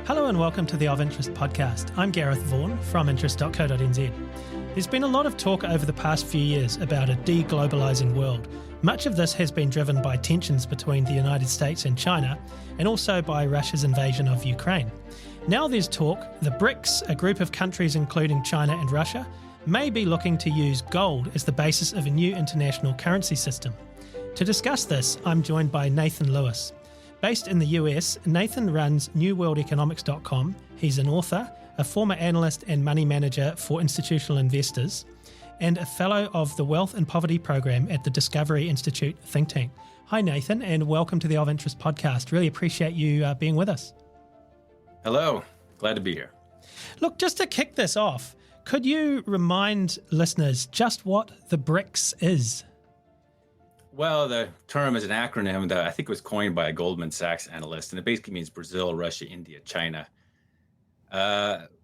Hello and welcome to the Of Interest podcast. I'm Gareth Vaughan from interest.co.nz. There's been a lot of talk over the past few years about a de-globalising world. Much of this has been driven by tensions between the United States and China, and also by Russia's invasion of Ukraine. Now there's talk the BRICS, a group of countries including China and Russia, may be looking to use gold as the basis of a new international currency system. To discuss this, I'm joined by Nathan Lewis. Based in the US, Nathan runs newworldeconomics.com. He's an author, a former analyst and money manager for institutional investors, and a fellow of the Wealth and Poverty Program at the Discovery Institute think tank. Hi, Nathan, and welcome to the Of Interest podcast. Really appreciate you being with us. Hello. Glad to be here. Look, just to kick this off, could you remind listeners just what the BRICS is? Well, the term is an acronym that I think was coined by a Goldman Sachs analyst, and it basically means Brazil, Russia, India, China,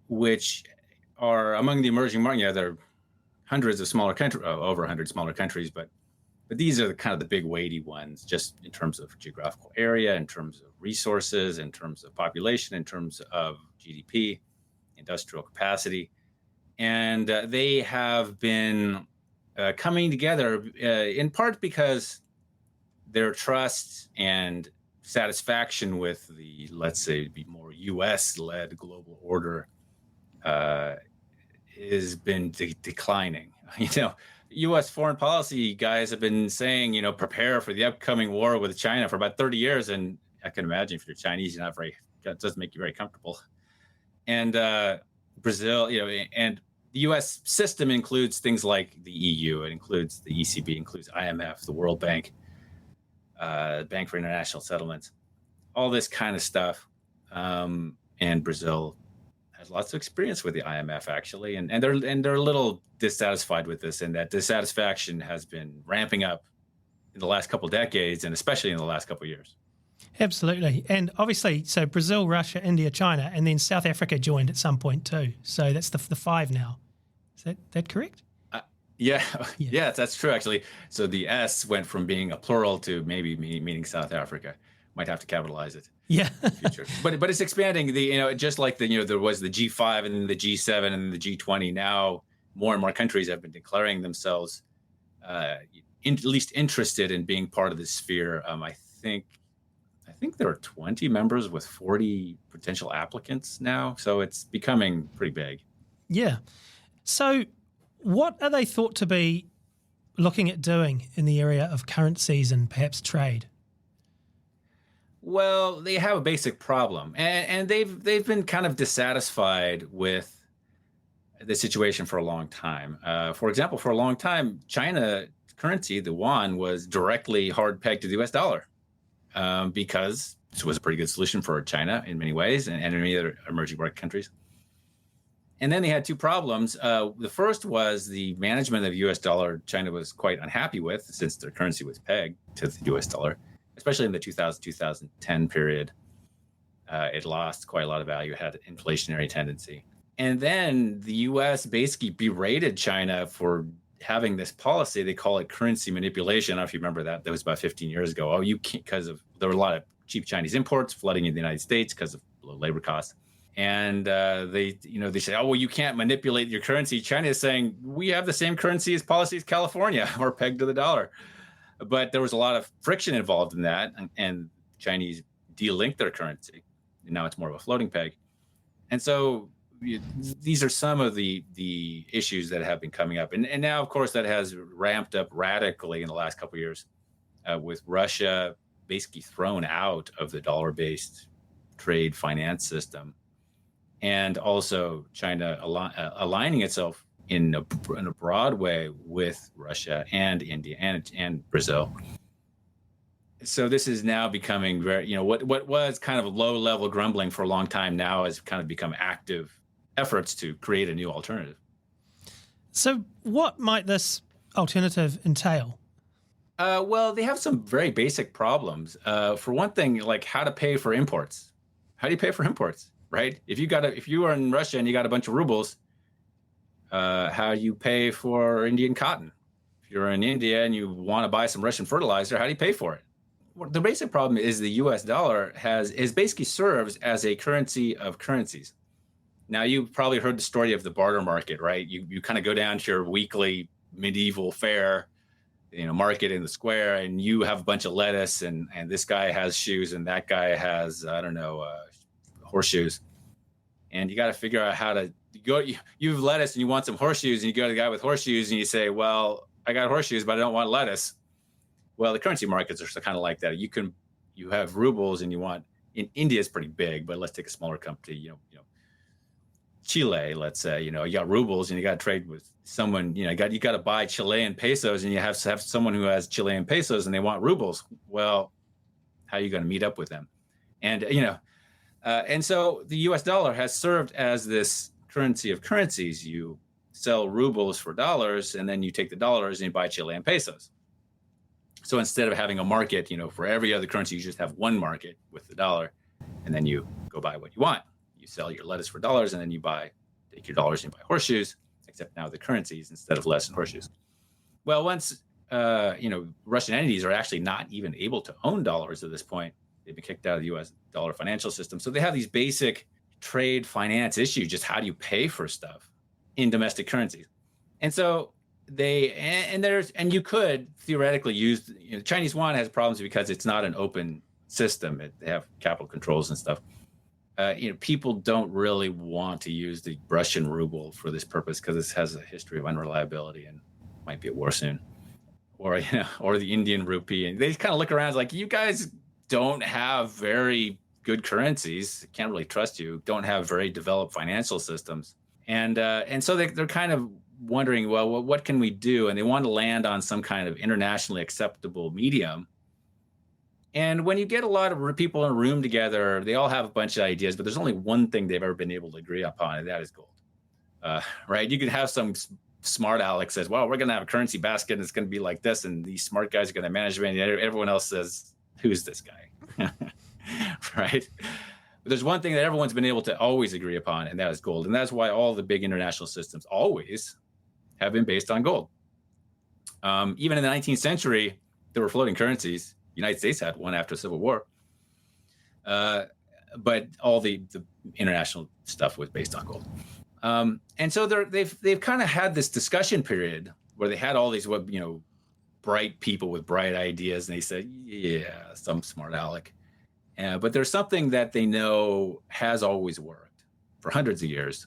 which are among the emerging markets. Yeah, there are hundreds of smaller countries, over 100 smaller countries, but these are kind of the big weighty ones, just in terms of geographical area, in terms of resources, in terms of population, in terms of GDP, industrial capacity, and they have been coming together in part because their trust and satisfaction with the, let's say, more U.S.-led global order has been declining. U.S. foreign policy guys have been saying, prepare for the upcoming war with China for about 30 years. And I can imagine if you're Chinese, that doesn't make you very comfortable. And Brazil, and the U.S. system includes things like the EU, it includes the ECB, includes IMF, the World Bank, Bank for International Settlements, all this kind of stuff. And Brazil has lots of experience with the IMF, actually, and they're a little dissatisfied with this, and that dissatisfaction has been ramping up in the last couple of decades, and especially in the last couple of years. Absolutely. And obviously, so Brazil, Russia, India, China, and then South Africa joined at some point too. So that's the five now. Is that correct? Yeah, that's true, actually. So the S went from being a plural to maybe meaning South Africa. Might have to capitalize it. Yeah. In the future. But it's expanding. Just like there was the G5 and then the G7 and the G20. Now more and more countries have been declaring themselves at least interested in being part of this sphere. I think there are 20 members with 40 potential applicants now. So it's becoming pretty big. Yeah. So what are they thought to be looking at doing in the area of currencies and perhaps trade? Well, they have a basic problem, and they've been kind of dissatisfied with the situation for a long time. For example, for a long time, China currency, the yuan, was directly hard pegged to the U.S. dollar because it was a pretty good solution for China in many ways and in many other emerging market countries. And then they had two problems. The first was the management of the U.S. dollar. China was quite unhappy with, since their currency was pegged to the U.S. dollar, especially in the 2000-2010 period. It lost quite a lot of value, had an inflationary tendency. And then the U.S. basically berated China for having this policy. They call it currency manipulation. I don't know if you remember that. That was about 15 years ago. Oh, you can't, there were a lot of cheap Chinese imports flooding in the United States because of low labor costs. And they say, oh, well, you can't manipulate your currency. China is saying, we have the same currency as policy as California. We're pegged to the dollar. But there was a lot of friction involved in that, and Chinese de-linked their currency. And now it's more of a floating peg. And so these are some of the issues that have been coming up. And now, of course, that has ramped up radically in the last couple of years with Russia basically thrown out of the dollar-based trade finance system. And also China aligning itself in a broad way with Russia and India and Brazil. So this is now becoming very, what was kind of low-level grumbling for a long time now has kind of become active efforts to create a new alternative. So what might this alternative entail? Well, they have some very basic problems. For one thing, like how to pay for imports. How do you pay for imports, right? If you are in Russia and you got a bunch of rubles, how do you pay for Indian cotton? If you're in India and you want to buy some Russian fertilizer, how do you pay for it? the basic problem is the U.S. dollar is basically serves as a currency of currencies. Now, you've probably heard the story of the barter market, right? You kind of go down to your weekly medieval fair, market in the square, and you have a bunch of lettuce, and this guy has shoes, and that guy has, I don't know, horseshoes. And you got to figure out how to go. You have lettuce and you want some horseshoes, and you go to the guy with horseshoes and you say, well, I got horseshoes, but I don't want lettuce. Well, the currency markets are kind of like that. You have rubles, and in India is pretty big, but let's take a smaller country, Chile, let's say, you got rubles and you got to trade with someone, you got to buy Chilean pesos, and you have to have someone who has Chilean pesos and they want rubles. Well, how are you going to meet up with them? And, and so the US dollar has served as this currency of currencies. You sell rubles for dollars, and then you take the dollars and you buy Chilean pesos. So instead of having a market, for every other currency, you just have one market with the dollar, and then you go buy what you want. You sell your lettuce for dollars, and then take your dollars and buy horseshoes, except now the currencies instead of lettuce and horseshoes. Well, once, Russian entities are actually not even able to own dollars at this point. They've been kicked out of the U.S. dollar financial system. So they have these basic trade finance issues. Just how do you pay for stuff in domestic currencies? And so you could theoretically use, the Chinese yuan has problems because it's not an open system. They have capital controls and stuff. People don't really want to use the Russian ruble for this purpose because it has a history of unreliability and might be at war soon, or the Indian rupee. And they kind of look around like, you guys don't have very good currencies, can't really trust you, don't have very developed financial systems, and so they're kind of wondering, well, what can we do? And they want to land on some kind of internationally acceptable medium. And when you get a lot of people in a room together, they all have a bunch of ideas, but there's only one thing they've ever been able to agree upon, and that is gold. Right? You can have some smart aleck says, well, we're going to have a currency basket, and it's going to be like this, and these smart guys are going to manage it, and everyone else says, who's this guy? Right? But there's one thing that everyone's been able to always agree upon, and that is gold. And that's why all the big international systems always have been based on gold. Even in the 19th century, there were floating currencies. The United States had one after the Civil War. But all the international stuff was based on gold. And so they've kind of had this discussion period where they had all these bright people with bright ideas, and they said, yeah, some smart aleck. But there's something that they know has always worked for hundreds of years.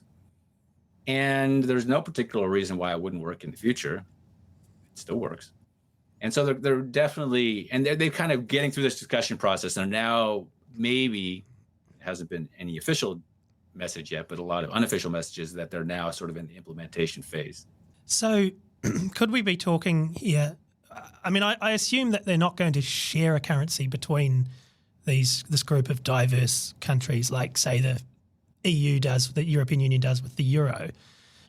And there's no particular reason why it wouldn't work in the future. It still works. And so they're definitely, and they're kind of getting through this discussion process. And now maybe it hasn't been any official message yet, but a lot of unofficial messages that they're now sort of in the implementation phase. So could we be talking here? I mean, I assume that they're not going to share a currency between this group of diverse countries, like, say, the EU does, the European Union does with the euro.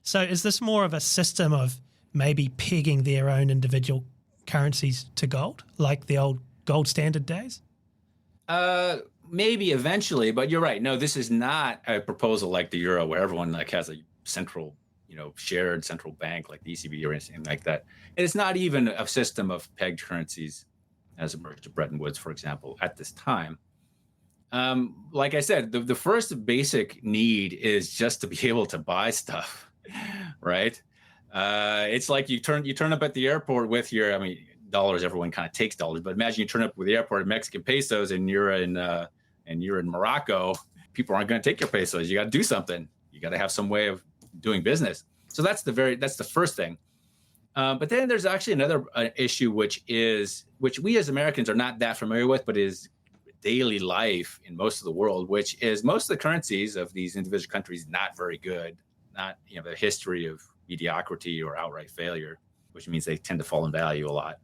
So is this more of a system of maybe pegging their own individual currencies to gold, like the old gold standard days? Maybe eventually, but you're right. No, this is not a proposal like the euro where everyone has a central, shared central bank like the ECB or anything like that. And it's not even a system of pegged currencies as emerged at Bretton Woods, for example, at this time. Like I said, the first basic need is just to be able to buy stuff, right? It's like you turn up at the airport with your, dollars. Everyone kind of takes dollars, but imagine you turn up with the airport in Mexican pesos, and you're in Morocco. People aren't going to take your pesos. You got to do something. You got to have some way of doing business. So that's the first thing. But then there's actually another issue, which we as Americans are not that familiar with, but is daily life in most of the world, which is most of the currencies of these individual countries not very good, not the history of mediocrity or outright failure, which means they tend to fall in value a lot.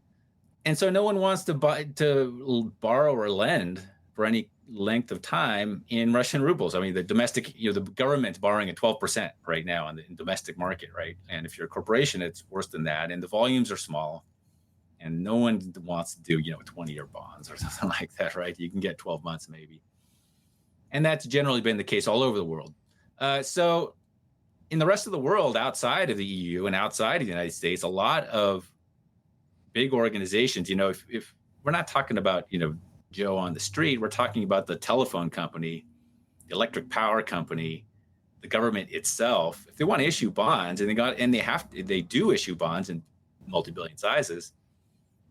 And so no one wants to borrow or lend for any length of time in Russian rubles. The domestic, the government's borrowing at 12% right now in the domestic market, right? And if you're a corporation, it's worse than that. And the volumes are small. And no one wants to do, 20-year bonds or something like that, right? You can get 12 months maybe. And that's generally been the case all over the world. So in the rest of the world, outside of the EU and outside of the United States, a lot of big organizations, if we're not talking about, Joe on the street. We're talking about the telephone company, the electric power company, the government itself. If they want to issue bonds, and they do issue bonds in multi-billion sizes.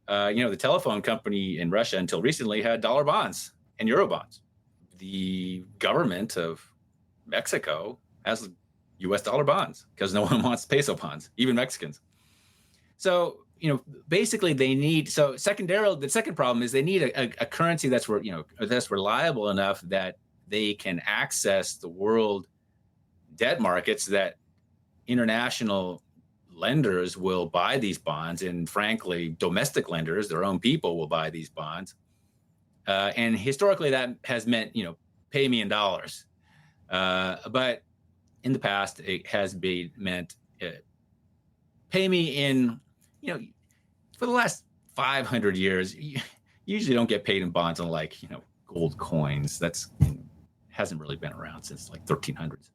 The telephone company in Russia until recently had dollar bonds and euro bonds. The government of Mexico has US dollar bonds because no one wants peso bonds, even Mexicans. So, basically the second problem is they need a currency that's reliable enough that they can access the world debt markets, that international lenders will buy these bonds, and frankly, domestic lenders, their own people, will buy these bonds. And historically, that has meant, pay me in dollars. But in the past, it has meant pay me in, for the last 500 years, you usually don't get paid in bonds on gold coins. That's hasn't really been around since 1300s.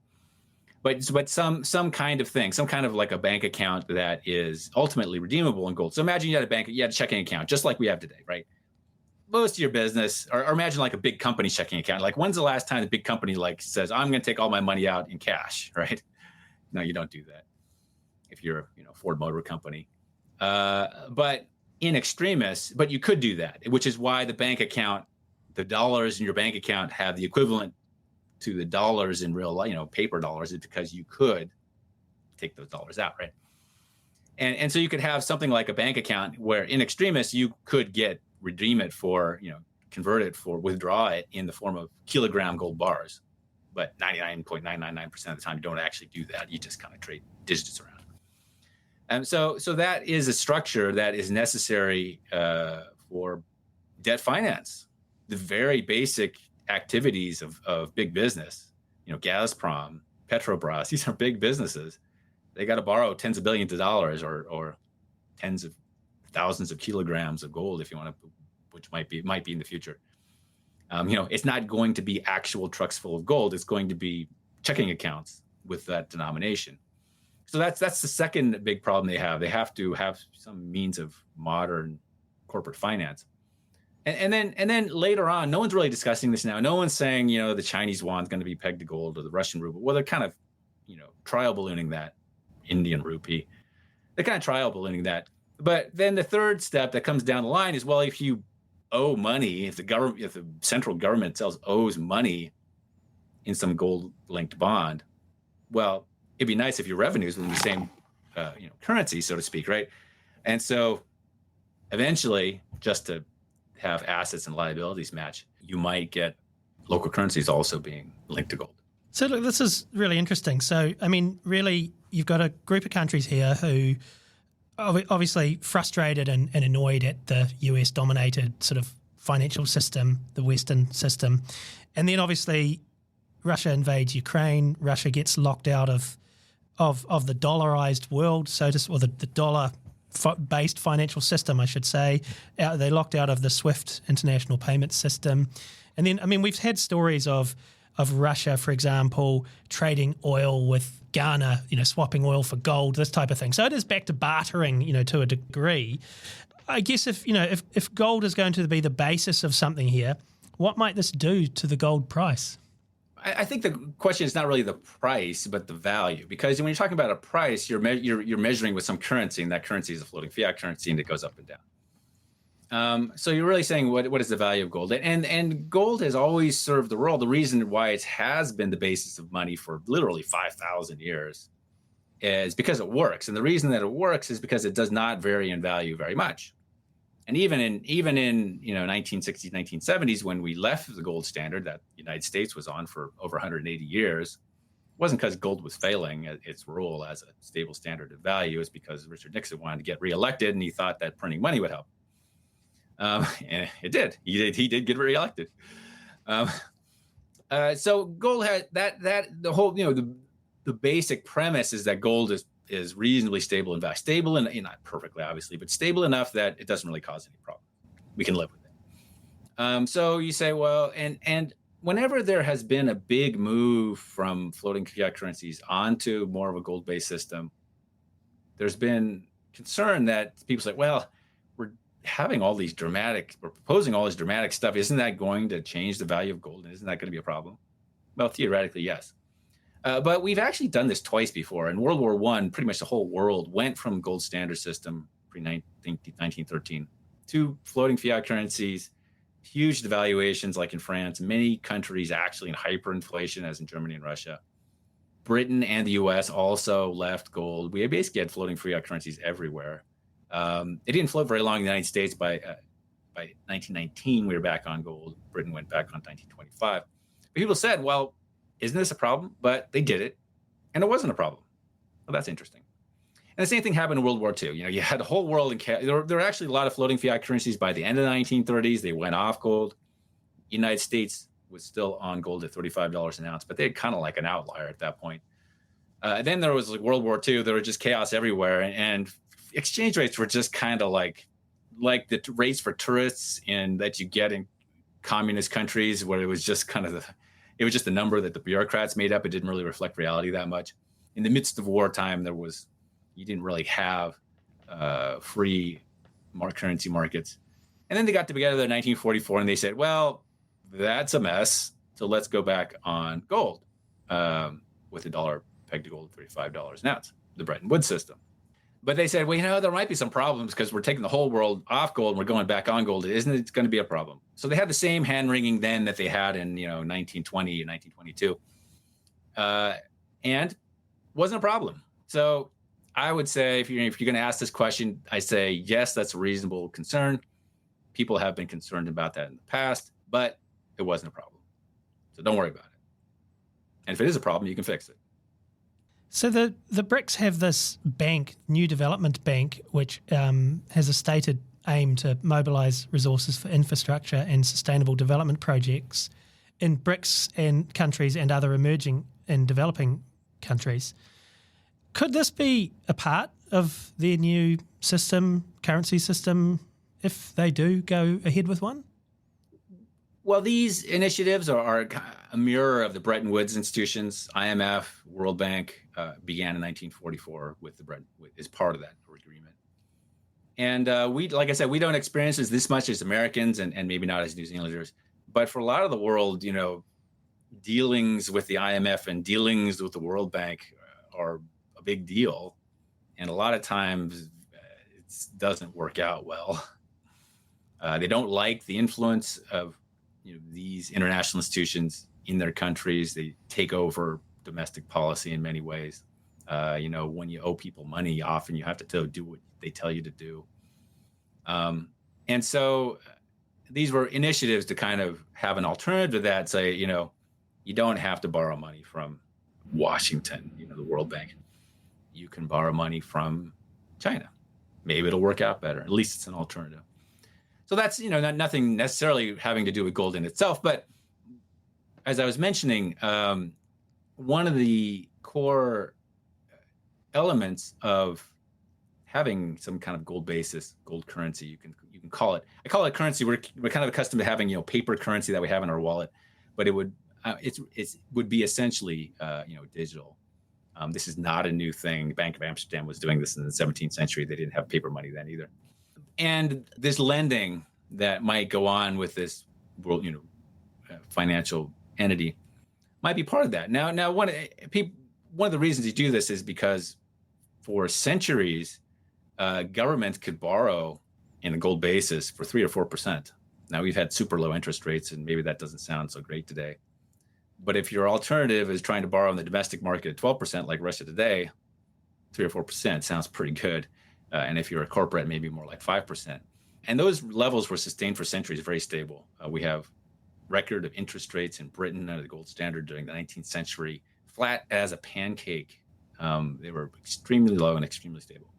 But some kind of thing, some kind of like a bank account that is ultimately redeemable in gold. So imagine you had a checking account, just like we have today, right? Most of your business, or imagine like a big company checking account. Like, when's the last time the big company says, I'm going to take all my money out in cash, right? No, you don't do that if you're Ford Motor Company. But in extremis, but you could do that, which is why the bank account, the dollars in your bank account have the equivalent to the dollars in real life, paper dollars, is because you could take those dollars out, right? And so you could have something like a bank account where in extremis you could redeem it for, withdraw it in the form of kilogram gold bars. But 99.999% of the time you don't actually do that. You just kind of trade digits around. And so that is a structure that is necessary for debt finance. The very basic activities of big business, Gazprom, Petrobras, these are big businesses. They got to borrow tens of billions of dollars or tens of thousands of kilograms of gold, if you want to, which might be in the future. It's not going to be actual trucks full of gold. It's going to be checking accounts with that denomination. So that's the second big problem they have. They have to have some means of modern corporate finance. And then later on, no one's really discussing this now. No one's saying, the Chinese yuan is going to be pegged to gold, or the Russian ruble. Well, they're kind of, trial ballooning that. Indian rupee. They're kind of trial ballooning that. But then the third step that comes down the line is, well, if you owe money, if the central government owes money in some gold-linked bond, well, it'd be nice if your revenues were in the same, currency, so to speak, right? And so, eventually, just to have assets and liabilities match, you might get local currencies also being linked to gold. So look, this is really interesting. So, I mean, really, you've got a group of countries here who are obviously frustrated and annoyed at the US-dominated sort of financial system, the Western system. And then obviously Russia invades Ukraine. Russia gets locked out of the dollarized world, or the dollar-based financial system, I should say. They're locked out of the SWIFT international payment system. And then, I mean, we've had stories of Russia, for example, trading oil with Ghana, swapping oil for gold, this type of thing. So it is back to bartering, to a degree. I guess if gold is going to be the basis of something here, what might this do to the gold price? I think the question is not really the price, but the value. Because when you're talking about a price, you're measuring with some currency, and that currency is a floating fiat currency, and it goes up and down. So you're really saying what is the value of gold? And gold has always served the world. The reason why it has been the basis of money for literally 5,000 years is because it works. And the reason that it works is because it does not vary in value very much. And even in 1960s, 1970s, when we left the gold standard that the United States was on for over 180 years, it wasn't because gold was failing its role as a stable standard of value. It's because Richard Nixon wanted to get reelected, and he thought that printing money would help. And it did. He did get reelected. So gold had the whole, the basic premise is that gold is reasonably stable in value. Stable and not perfectly, obviously, but stable enough that it doesn't really cause any problem. We can live with it. So you say, well, and whenever there has been a big move from floating fiat currencies onto more of a gold-based system, there's been concern that people say, well, having all these dramatic, or proposing all this dramatic stuff, isn't that going to change the value of gold? And isn't that going to be a problem? Well, theoretically, yes. But we've actually done this twice before. In World War I, pretty much the whole world went from gold standard system pre-1913 to floating fiat currencies, huge devaluations like in France, many countries actually in hyperinflation as in Germany and Russia. Britain and the US also left gold. We basically had floating fiat currencies everywhere. It didn't float very long in the United States. By 1919, we were back on gold. Britain went back on 1925. But people said, well, isn't this a problem? But they did it, and it wasn't a problem. Well, that's interesting. And the same thing happened in World War II. You had the whole world in there were actually a lot of floating fiat currencies by the end of the 1930s. They went off gold. The United States was still on gold at $35 an ounce, but they're kind of like an outlier at that point. Then there was like World War II. There was just chaos everywhere, and exchange rates were just kind of like the rates for tourists that you get in communist countries, where it was just kind of it was just a number that the bureaucrats made up. It didn't really reflect reality that much. In the midst of wartime, you didn't really have free currency markets. And then they got together in 1944 and they said, well, that's a mess. So let's go back on gold with the dollar pegged to gold at $35 an ounce, the Bretton Woods system. But they said, well, there might be some problems because we're taking the whole world off gold and we're going back on gold. Isn't it going to be a problem? So they had the same hand-wringing then that they had in 1920 and 1922. And wasn't a problem. So I would say if you're going to ask this question, I say, yes, that's a reasonable concern. People have been concerned about that in the past, but it wasn't a problem. So don't worry about it. And if it is a problem, you can fix it. So the BRICS have this bank, New Development Bank, which has a stated aim to mobilise resources for infrastructure and sustainable development projects in BRICS and countries and other emerging and developing countries. Could this be a part of their new system, currency system, if they do go ahead with one? Well, these initiatives are a mirror of the Bretton Woods institutions. IMF, World Bank began in 1944 as part of that agreement. And like I said, we don't experience this much as Americans and maybe not as New Zealanders. But for a lot of the world, dealings with the IMF and dealings with the World Bank are a big deal. And a lot of times it doesn't work out well. They don't like the influence of these international institutions in their countries. They take over domestic policy in many ways. When you owe people money, often you have to do what they tell you to do. And so these were initiatives to kind of have an alternative to that, say, you don't have to borrow money from Washington, the World Bank. You can borrow money from China. Maybe it'll work out better. At least it's an alternative. So that's, nothing necessarily having to do with gold in itself. But as I was mentioning, one of the core elements of having some kind of gold basis, gold currency, you can call it. I call it currency. We're kind of accustomed to having paper currency that we have in our wallet, but it would be essentially digital. This is not a new thing. The Bank of Amsterdam was doing this in the 17th century. They didn't have paper money then either. And this lending that might go on with this world, financial entity might be part of that. Now, one of the reasons you do this is because for centuries, governments could borrow in a gold basis for 3 or 4%. Now we've had super low interest rates, and maybe that doesn't sound so great today. But if your alternative is trying to borrow in the domestic market at 12%, like Russia today, 3 or 4% sounds pretty good. And if you're a corporate, maybe more like 5%. And those levels were sustained for centuries, very stable. We have record of interest rates in Britain under the gold standard during the 19th century, flat as a pancake. They were extremely low and extremely stable.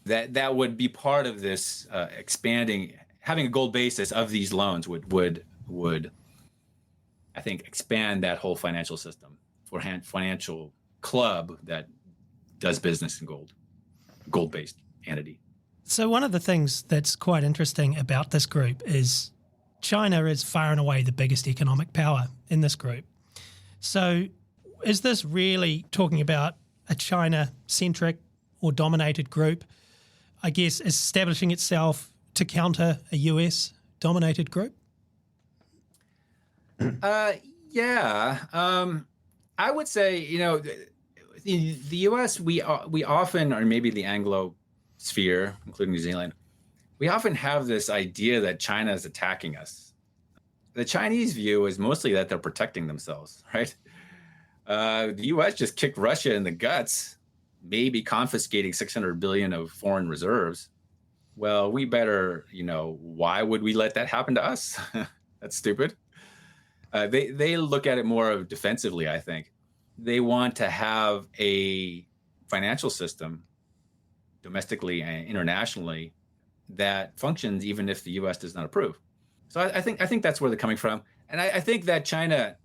That would be part of this expanding, having a gold basis of these loans would I think expand that whole financial system for financial club that does business in gold-based entity. So one of the things that's quite interesting about this group is China is far and away the biggest economic power in this group. So is this really talking about a China-centric or dominated group, I guess, establishing itself to counter a US-dominated group? Yeah. I would say, the U.S., we often, or maybe the Anglo sphere, including New Zealand, we often have this idea that China is attacking us. The Chinese view is mostly that they're protecting themselves, right? The U.S. just kicked Russia in the guts, maybe confiscating 600 billion of foreign reserves. Well, we better, why would we let that happen to us? That's stupid. They look at it more defensively, I think. They want to have a financial system, domestically and internationally, that functions even if the U.S. does not approve. So I think that's where they're coming from, and I think that China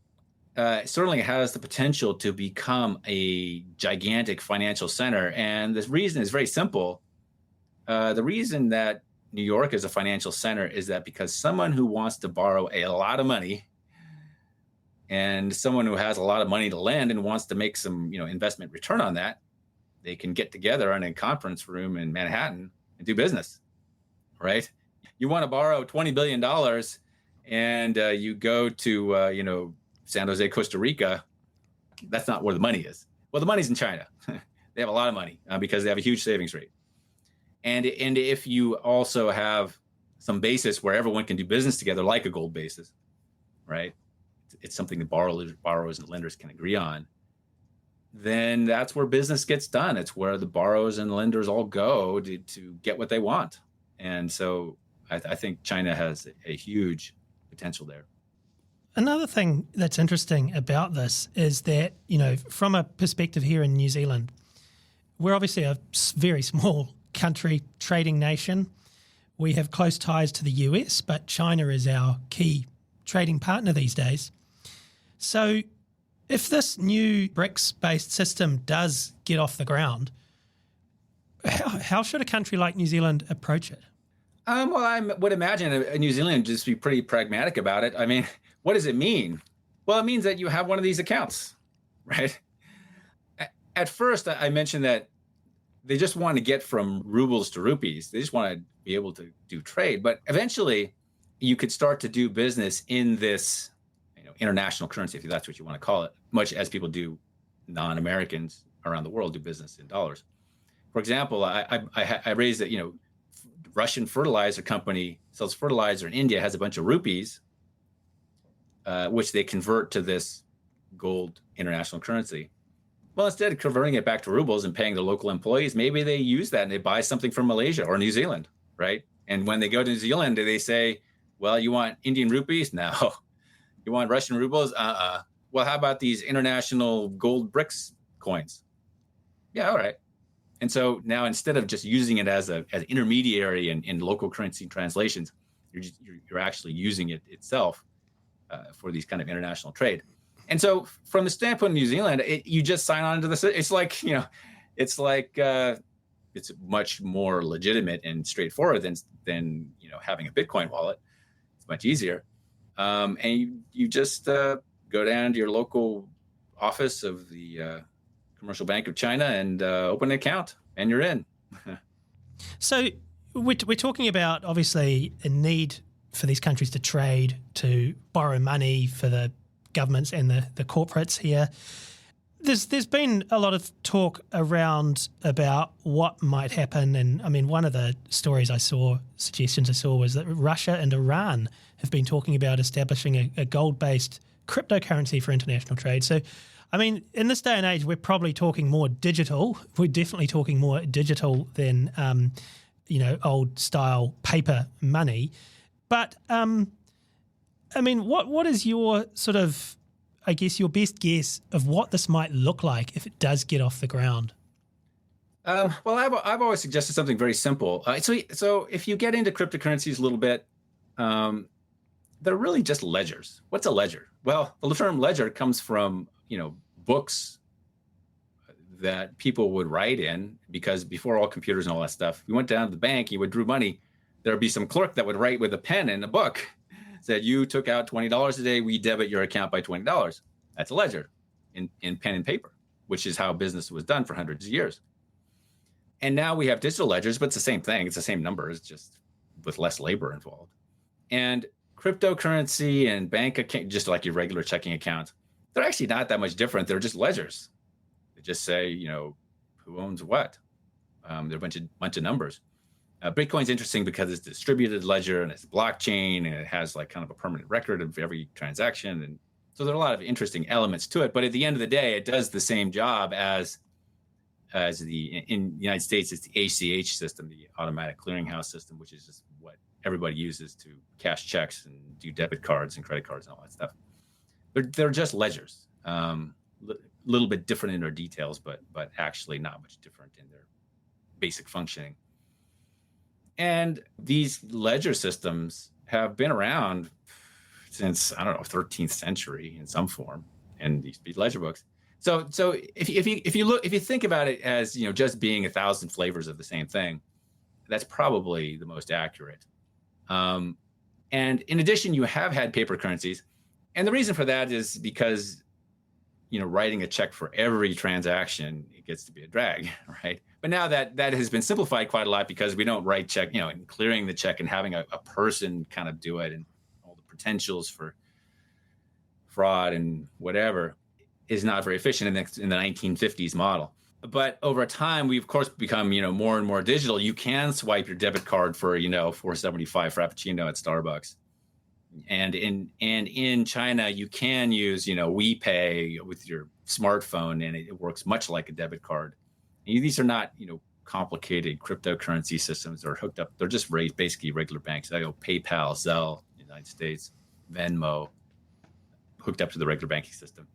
certainly has the potential to become a gigantic financial center, and the reason is very simple. The reason that New York is a financial center is that because someone who wants to borrow a lot of money and someone who has a lot of money to lend and wants to make some, investment return on that, they can get together in a conference room in Manhattan and do business, right? You want to borrow $20 billion and you go to, San Jose, Costa Rica. That's not where the money is. Well, the money's in China. They have a lot of money because they have a huge savings rate. And if you also have some basis where everyone can do business together, like a gold basis, right? It's something that borrowers and lenders can agree on. Then that's where business gets done. It's where the borrowers and lenders all go to get what they want. And so I think China has a huge potential there. Another thing that's interesting about this is that, from a perspective here in New Zealand, we're obviously a very small country, trading nation. We have close ties to the US, but China is our key trading partner these days. So if this new BRICS-based system does get off the ground, how should a country like New Zealand approach it? Well, I would imagine a New Zealand just be pretty pragmatic about it. I mean, what does it mean? Well, it means that you have one of these accounts, right? At first, I mentioned that they just want to get from rubles to rupees. They just want to be able to do trade. But eventually, you could start to do business in this international currency, if that's what you want to call it, much as people do, non-Americans around the world do business in dollars. For example, I raised that, Russian fertilizer company sells fertilizer in India, has a bunch of rupees, which they convert to this gold international currency. Well, instead of converting it back to rubles and paying their local employees, maybe they use that and they buy something from Malaysia or New Zealand, right? And when they go to New Zealand, do they say, well, you want Indian rupees? No. You want Russian rubles? Well, how about these international gold BRICS coins? Yeah, all right. And so now instead of just using it as an intermediary in local currency translations, you're actually using it itself for these kind of international trade. And so from the standpoint of New Zealand, you just sign on to this. It's like, it's much more legitimate and straightforward than having a Bitcoin wallet. It's much easier. And you just go down to your local office of the Commercial Bank of China and open an account, and you're in. So we're talking about, obviously, a need for these countries to trade, to borrow money for the governments and the corporates here. There's been a lot of talk around about what might happen. And, I mean, one of the suggestions I saw was that Russia and Iran have been talking about establishing a gold-based cryptocurrency for international trade. So, I mean, in this day and age, we're probably talking more digital. We're definitely talking more digital than, old-style paper money. But, I mean, what is your sort of, I guess, your best guess of what this might look like if it does get off the ground? Well, I've always suggested something very simple. So if you get into cryptocurrencies a little bit, they're really just ledgers. What's a ledger? Well, the term ledger comes from, books that people would write in, because before all computers and all that stuff, you went down to the bank, you withdrew money. There would be some clerk that would write with a pen in a book, said, you took out $20 today, we debit your account by $20. That's a ledger in pen and paper, which is how business was done for hundreds of years. And now we have digital ledgers, but it's the same thing. It's the same numbers, just with less labor involved. And cryptocurrency and bank account, just like your regular checking account, they're actually not that much different. They're just ledgers. They just say, who owns what. They're a bunch of numbers. Bitcoin's interesting because it's distributed ledger and it's blockchain, and it has like kind of a permanent record of every transaction. And so there are a lot of interesting elements to it. But at the end of the day, it does the same job as in the United States, it's the ACH system, the automatic clearinghouse system, which is just what everybody uses to cash checks and do debit cards and credit cards and all that stuff. They're just ledgers, little bit different in their details, but actually not much different in their basic functioning. And these ledger systems have been around since, 13th century in some form, and these ledger books. So if you think about it as just being 1,000 flavors of the same thing, that's probably the most accurate. And in addition, you have had paper currencies, and the reason for that is because writing a check for every transaction, it gets to be a drag, right? But now that has been simplified quite a lot because we don't write check, and clearing the check and having a person kind of do it, and all the potentials for fraud and whatever is not very efficient in the 1950s model. But over time, we of course become more and more digital. You can swipe your debit card for $4.75 Frappuccino at Starbucks, and in China you can use WePay with your smartphone, and it works much like a debit card. And these are not complicated cryptocurrency systems. They're hooked up. They're just basically regular banks. PayPal, Zelle, United States, Venmo, hooked up to the regular banking system.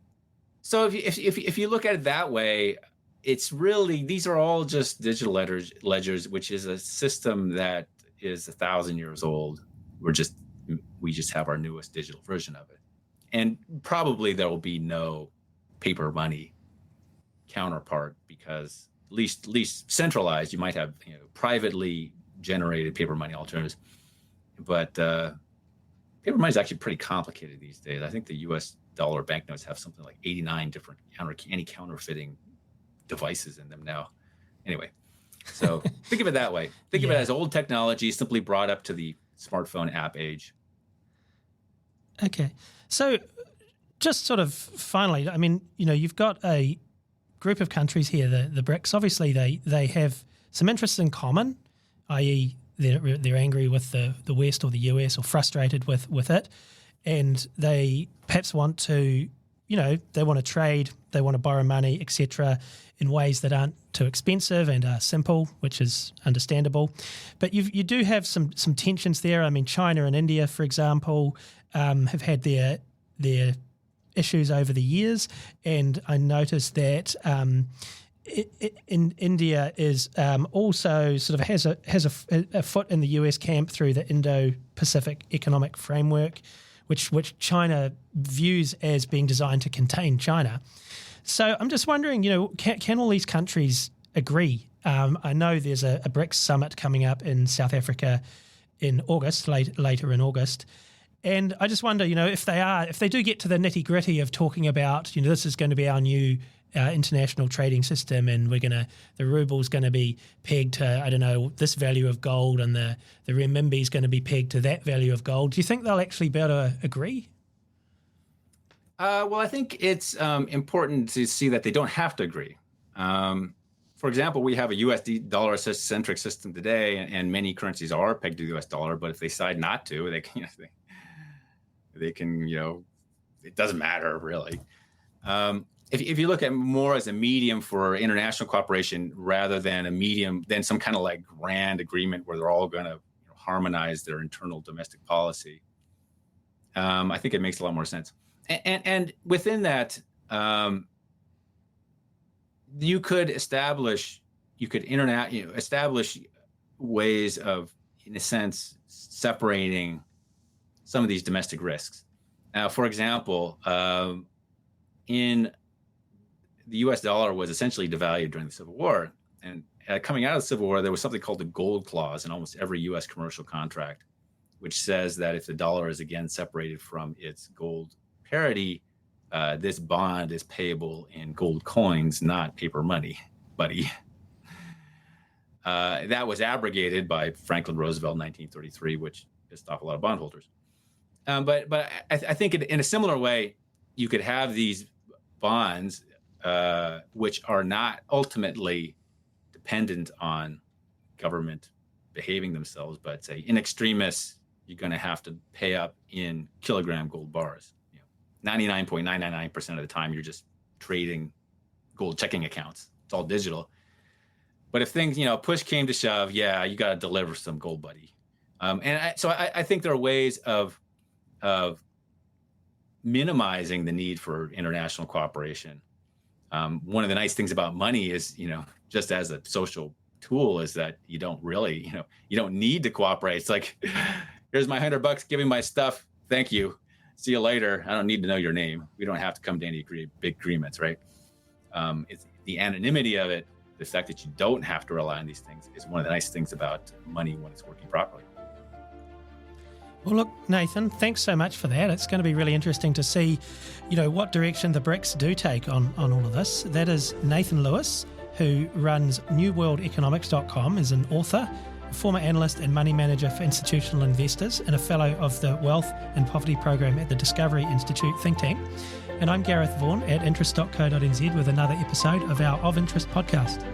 So if you look at it that way, it's really, these are all just digital ledgers, which is a system that is 1,000 years old. We just have our newest digital version of it. And probably there will be no paper money counterpart, because at least centralized, you might have privately generated paper money alternatives. But paper money is actually pretty complicated these days. I think the US dollar banknotes have something like 89 different anti-counterfeiting devices in them now. Anyway, so think of it that way. Think of it as old technology simply brought up to the smartphone app age. Okay. So just sort of finally, you've got a group of countries here, the BRICS. Obviously, they have some interests in common, i.e. they're angry with the West or the US, or frustrated with it. And they perhaps want to, they want to trade, they want to borrow money, etc., in ways that aren't too expensive and are simple, which is understandable. But you do have some tensions there. China and India, for example, have had their issues over the years, and I noticed that in India is also sort of has a foot in the US camp through the Indo-Pacific Economic Framework, which China views as being designed to contain China. So I'm just wondering, can all these countries agree? I know there's a BRICS summit coming up in South Africa in August, later in August. And I just wonder, if they do get to the nitty gritty of talking about, this is going to be our new international trading system, and the ruble's going to be pegged to, this value of gold, and the renminbi is going to be pegged to that value of gold. Do you think they'll actually be able to agree? Well, I think it's important to see that they don't have to agree. For example, we have a USD dollar-centric system today, and many currencies are pegged to the US dollar. But if they decide not to, they can, it doesn't matter really. If you look at more as a medium for international cooperation rather than some kind of like grand agreement where they're all going to harmonize their internal domestic policy, I think it makes a lot more sense. And within that, you could establish ways of, in a sense, separating some of these domestic risks. Now, for example, in the U.S. dollar was essentially devalued during the Civil War, and coming out of the Civil War, there was something called the gold clause in almost every U.S. commercial contract, which says that if the dollar is again separated from its gold parity, this bond is payable in gold coins, not paper money, buddy. That was abrogated by Franklin Roosevelt in 1933, which pissed off a lot of bondholders. But I think in a similar way, you could have these bonds which are not ultimately dependent on government behaving themselves, but say in extremis, you're going to have to pay up in kilogram gold bars. 99.999% of the time, you're just trading gold checking accounts. It's all digital. But if things, push came to shove, you got to deliver some gold, buddy. So I think there are ways of minimizing the need for international cooperation. One of the nice things about money is, just as a social tool, is that you don't really, you don't need to cooperate. It's like, here's my $100, give me my stuff. Thank you. See you later. I don't need to know your name. We don't have to come to any big agreements, right? It's the anonymity of it. The fact that you don't have to rely on these things is one of the nice things about money when it's working properly. Well, look, Nathan, thanks so much for that. It's going to be really interesting to see, what direction the BRICS do take on all of this. That is Nathan Lewis, who runs newworldeconomics.com, is an author, a former analyst and money manager for institutional investors, and a fellow of the Wealth and Poverty Program at the Discovery Institute think tank. And I'm Gareth Vaughan at interest.co.nz with another episode of our Of Interest podcast.